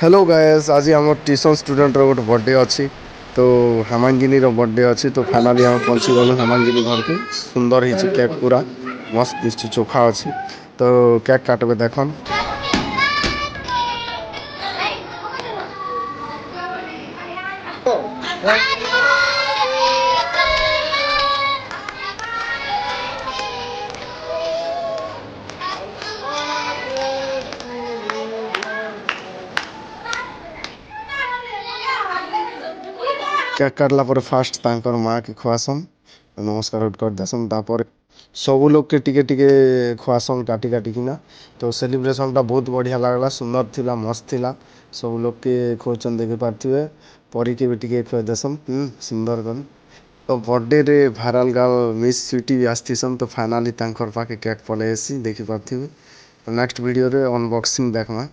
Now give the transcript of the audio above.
Hello guys, आज आम tuition student गोटे बर्थडे अच्छी। तो हेमांगिनी बर्थडे अच्छी। तो फाइनाली आम पहुँची गलु हेमांगिनी घर के। सुंदर ही केक पूरा मस्त दिशा चोखा अच्छी। तो केक काटबे देखन। केक काटला पर फास्ट तांकर माँ के खुआसन, नमस्कार कर देसन। तापर सब लोग के टिके टिके खुआसन काटी काटी किना। तो सेलिब्रेशन टा बहुत बढ़िया लगला, सुंदर थिला, मस्त थिला। सब लोग के खोचन देखे पार्थिवे। परी के भी टिके खुआ देसन सुंदर गन। तो बर्थडे रे भाइराल गर्ल मिस स्वीटी आस्थिसन। तो फाइनाली तांकर पाके केक पले आसी देखि पार्थिवे। नेक्स्ट वीडियो रे अनबॉक्सिंग देखमा।